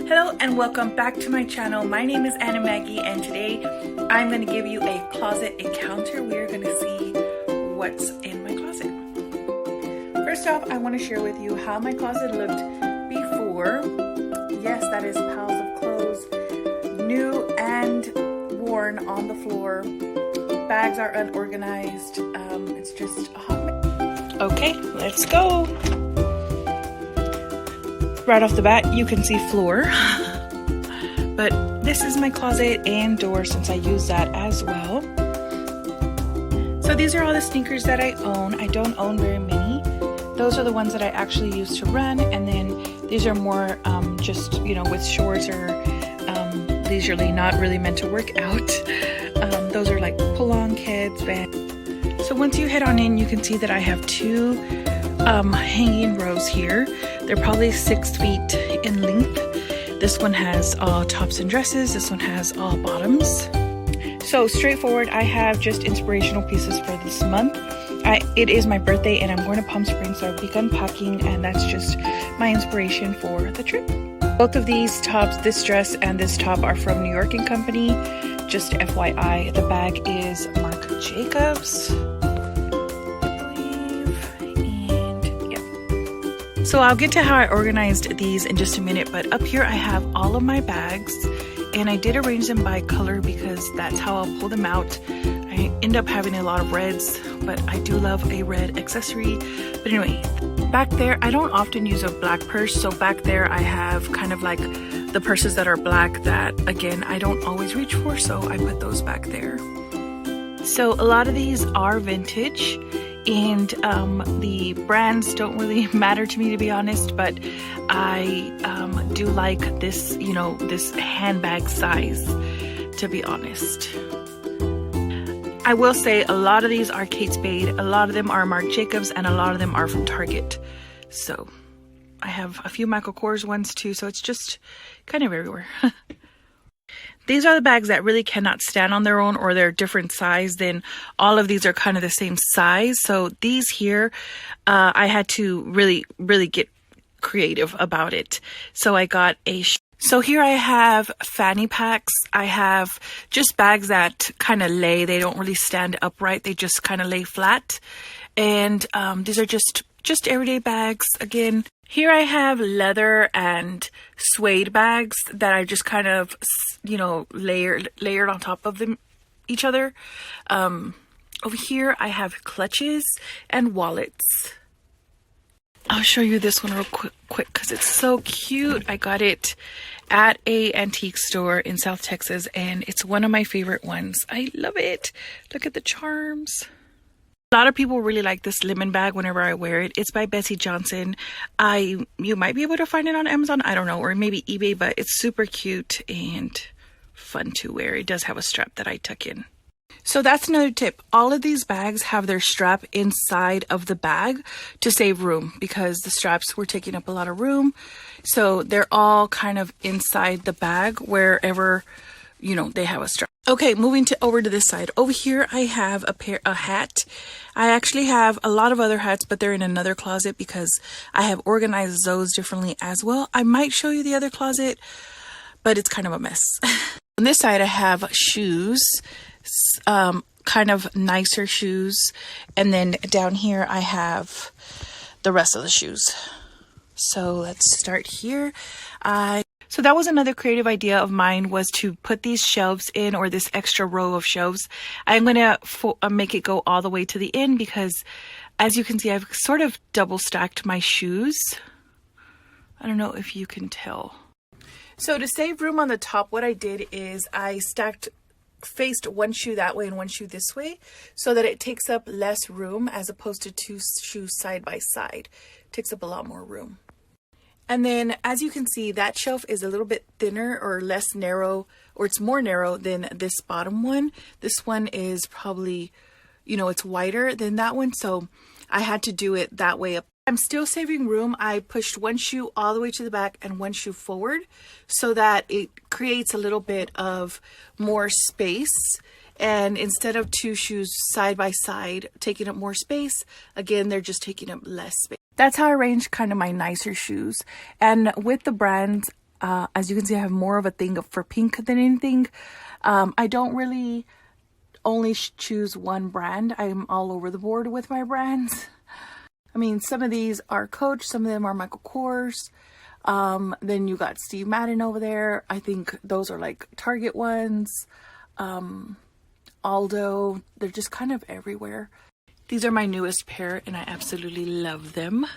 Hello and welcome back to my channel. My name is Ana Maggie and today I'm going to give you a closet encounter. We're going to see what's in my closet. First off, I want to share with you how my closet looked before. Yes, that is piles of clothes, new and worn on the floor. Bags are unorganized. It's just a hot mess. Okay, let's go. Right off the bat, you can see floor, but this is my closet and door since I use that as well. So these are all the sneakers that I own. I don't own very many. Those are the ones that I actually use to run, and then these are more just, you know, with shorts or leisurely, not really meant to work out. Those are like pull-on kids, Vans. So once you head on in, you can see that I have two hanging rows here. They're probably 6 feet in length. This one has all tops and dresses. This one has all bottoms. So straightforward, I have just inspirational pieces for this month. It is my birthday and I'm going to Palm Springs, so I've begun packing, and that's just my inspiration for the trip. Both of these tops, this dress and this top, are from New York & Company. Just FYI, the bag is Marc Jacobs. So I'll get to how I organized these in just a minute, but up here I have all of my bags, and I did arrange them by color because that's how I'll pull them out. I end up having a lot of reds, but I do love a red accessory. But anyway, back there, I don't often use a black purse, so back there I have kind of like the purses that are black that, again, I don't always reach for, so I put those back there. So a lot of these are vintage, and the brands don't really matter to me, to be honest, but I do like this, you know, this handbag size, to be honest. I will say a lot of these are Kate Spade, a lot of them are Marc Jacobs, and a lot of them are from Target. So I have a few Michael Kors ones too, so it's just kind of everywhere. These are the bags that really cannot stand on their own, or they're different size. Then all of these are kind of the same size. So these here, I had to really get creative about it. So I got so here I have fanny packs. I have just bags that kind of lay. They don't really stand upright. They just kind of lay flat. And these are just everyday bags. Again, here I have leather and suede bags that I just kind of, you know, layered on top of them, each other. Over here I have clutches and wallets. I'll show you this one real quick because it's so cute. I got it at a antique store in South Texas, and it's one of my favorite ones. I love it. Look at the charms. A lot of people really like this lemon bag whenever I wear it. It's by Bessie Johnson. You might be able to find it on Amazon, I don't know, or maybe eBay, but it's super cute and fun to wear. It does have a strap that I tuck in. So that's another tip. All of these bags have their strap inside of the bag to save room, because the straps were taking up a lot of room. So they're all kind of inside the bag wherever, you know, they have a strap. Okay, moving over to this side. Over here, I have a hat. I actually have a lot of other hats, but they're in another closet because I have organized those differently as well. I might show you the other closet, but it's kind of a mess. On this side, I have shoes, kind of nicer shoes. And then down here, I have the rest of the shoes. So let's start here. So that was another creative idea of mine, was to put these shelves in, or this extra row of shelves. I'm going to make it go all the way to the end because, as you can see, I've sort of double stacked my shoes. I don't know if you can tell. So to save room on the top, what I did is I faced one shoe that way and one shoe this way, so that it takes up less room as opposed to two shoes side by side. It takes up a lot more room. And then, as you can see, that shelf is a little bit thinner or less narrow, or it's more narrow than this bottom one. This one is probably, you know, it's wider than that one. So I had to do it that way up. I'm still saving room. I pushed one shoe all the way to the back and one shoe forward so that it creates a little bit of more space. And instead of two shoes side by side taking up more space, again, they're just taking up less space. That's how I arranged kind of my nicer shoes. And with the brands, As you can see, I have more of a thing for pink than anything. I don't really only choose one brand. I'm all over the board with my brands. I mean, some of these are Coach, some of them are Michael Kors. Then you got Steve Madden over there. I think those are like Target ones. Aldo, they're just kind of everywhere. These are my newest pair and I absolutely love them.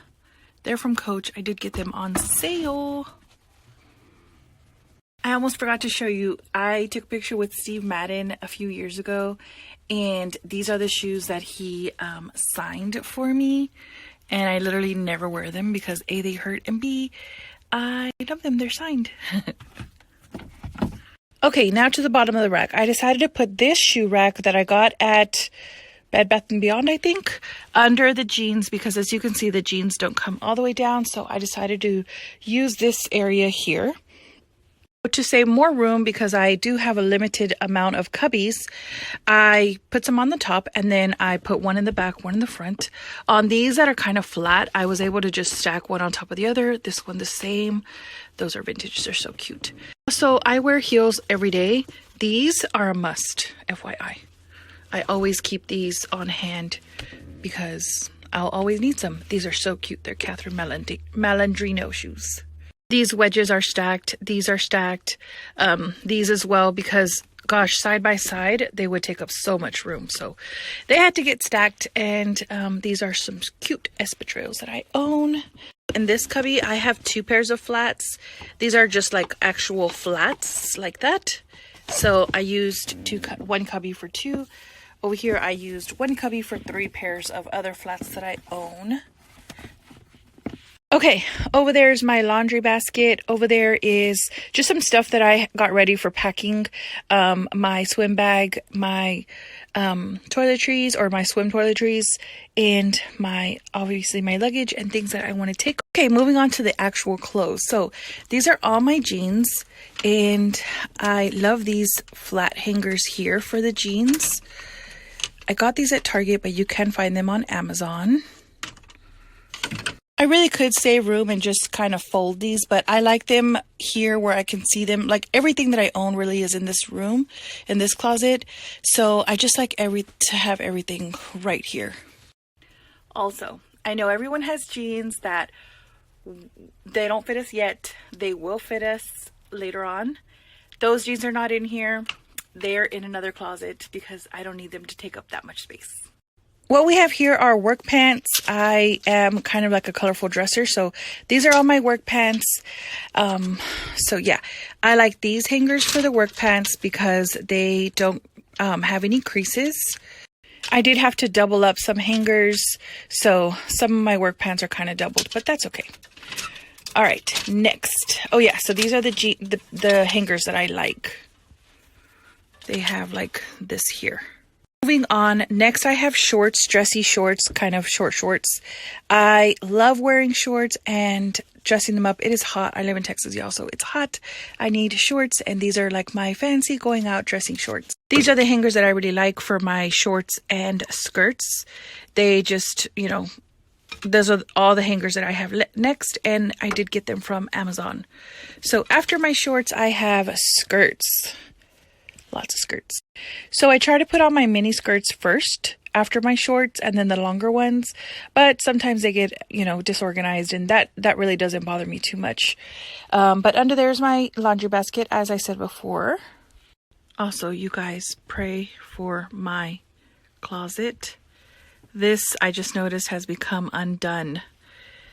They're from Coach. I did get them on sale. I almost forgot to show you. I took a picture with Steve Madden a few years ago, and these are the shoes that he signed for me. And I literally never wear them because A, they hurt, and B, I love them. They're signed. Okay, now to the bottom of the rack. I decided to put this shoe rack that I got at Bed Bath & Beyond, I think, under the jeans because as you can see, the jeans don't come all the way down. So I decided to use this area here. To save more room, because I do have a limited amount of cubbies, I put some on the top and then I put one in the back, one in the front. On these that are kind of flat, I was able to just stack one on top of the other. This one the same. Those are vintage. They're so cute. So I wear heels every day. These are a must, FYI. I always keep these on hand because I'll always need some. These are so cute. They're Catherine Malandrino shoes. These wedges are stacked. These are stacked. These as well because, gosh, side by side, they would take up so much room. So they had to get stacked. And these are some cute espadrilles that I own. In this cubby, I have 2 pairs of flats. These are just like actual flats like that. So I used one cubby for 2. Over here, I used 1 cubby for 3 pairs of other flats that I own. Okay, over there is my laundry basket. Over there is just some stuff that I got ready for packing. My swim bag, my toiletries or my swim toiletries, and obviously my luggage and things that I want to take. Okay, moving on to the actual clothes. So these are all my jeans, and I love these flat hangers here for the jeans. I got these at Target, but you can find them on Amazon. I really could save room and just kind of fold these, but I like them here where I can see them. Like everything that I own really is in this room, in this closet. So I just like to have everything right here. Also, I know everyone has jeans that they don't fit us yet. They will fit us later on. Those jeans are not in here. They're in another closet because I don't need them to take up that much space. What we have here are work pants. I am kind of like a colorful dresser, so these are all my work pants. So yeah, I like these hangers for the work pants because they don't have any creases. I did have to double up some hangers, so some of my work pants are kind of doubled, but that's okay. All right, next. Oh yeah, so these are the hangers that I like. They have like this here. Moving on, next I have shorts, dressy shorts, kind of short shorts. I love wearing shorts and dressing them up. It is hot. I live in Texas, y'all, so it's hot. I need shorts, and these are like my fancy going out dressing shorts. These are the hangers that I really like for my shorts and skirts. They just, you know, those are all the hangers that I have next, and I did get them from Amazon. So after my shorts, I have skirts. Lots of skirts. So I try to put on my mini skirts first after my shorts and then the longer ones, but sometimes they get, you know, disorganized, and that really doesn't bother me too much. But under there's my laundry basket, as I said before. Also, you guys, pray for my closet. This, I just noticed, has become undone.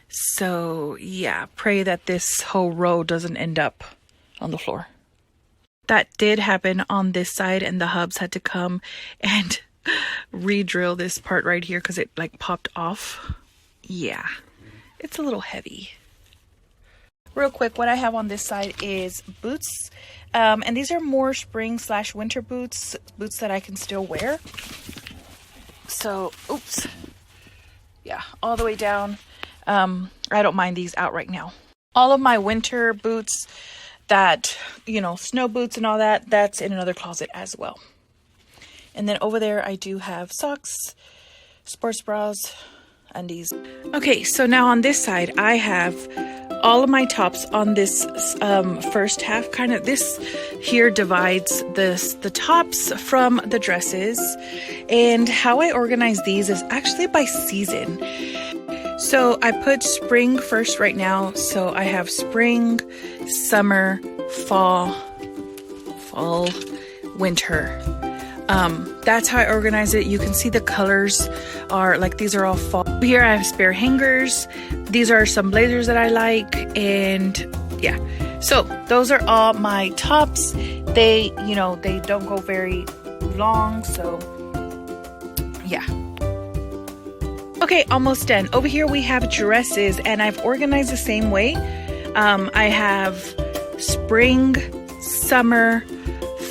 So yeah, pray that this whole row doesn't end up on the floor. That did happen on this side, and the hubs had to come and re-drill this part right here because it like popped off. Yeah, it's a little heavy. Real quick, what I have on this side is boots, and these are more spring/winter boots that I can still wear. So, oops, yeah, all the way down. I don't mind these out right now. All of my winter boots that, you know, snow boots and all that, that's in another closet as well. And then over there I do have socks, sports bras, undies. Okay, so now on this side, I have all of my tops on this first half. Kind of this here divides the tops from the dresses, and how I organize these is actually by season. So I put spring first right now. So I have spring, summer, fall, winter. That's how I organize it. You can see the colors are like, these are all fall. Here I have spare hangers. These are some blazers that I like, and yeah. So those are all my tops. They, you know, they don't go very long, so yeah. Okay, almost done. Over here we have dresses, and I've organized the same way. I have spring, summer,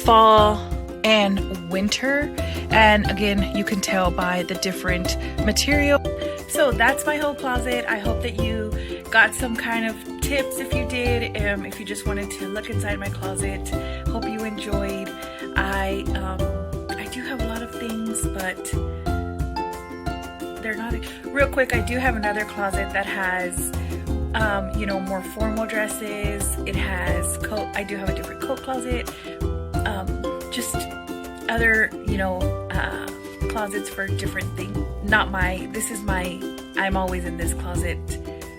fall, and winter, and again, you can tell by the different material. So that's my whole closet. I hope that you got some kind of tips. If you did, if you just wanted to look inside my closet, hope you enjoyed. I do have a lot of things, but they're not real quick. I do have another closet that has you know, more formal dresses. It has coat. I do have a different coat closet. Just other, you know, closets for different things. Not my, this is my, I'm always in this closet.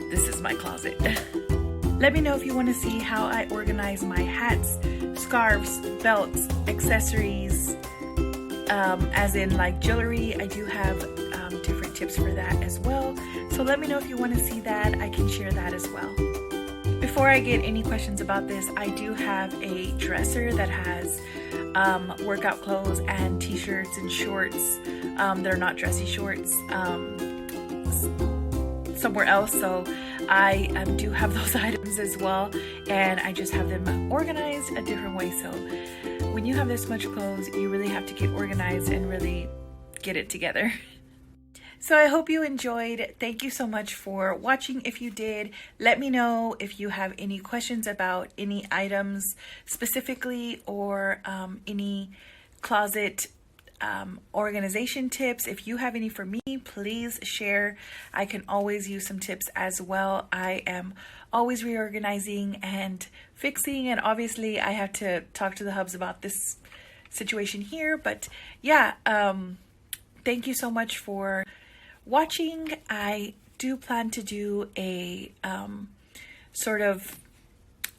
This is my closet. Let me know if you want to see how I organize my hats, scarves, belts, accessories, as in like jewelry. I do have different tips for that as well. So let me know if you want to see that. I can share that as well. Before I get any questions about this, I do have a dresser that has workout clothes and t-shirts and shorts. They're not dressy shorts somewhere else, so I do have those items as well, and I just have them organized a different way. So when you have this much clothes, you really have to get organized and really get it together. So I hope you enjoyed. Thank you so much for watching. If you did, let me know if you have any questions about any items specifically, or any closet organization tips. If you have any for me, please share. I can always use some tips as well. I am always reorganizing and fixing, and obviously I have to talk to the hubs about this situation here. But yeah, thank you so much for watching. I do plan to do a sort of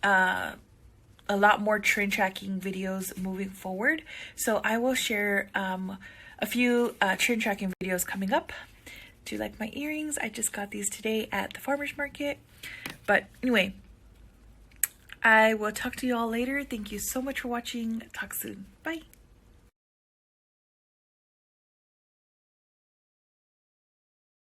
a lot more trend tracking videos moving forward. So I will share a few trend tracking videos coming up. Do you like my earrings? I just got these today at the farmer's market. But anyway, I will talk to you all later. Thank you so much for watching. Talk soon. Bye.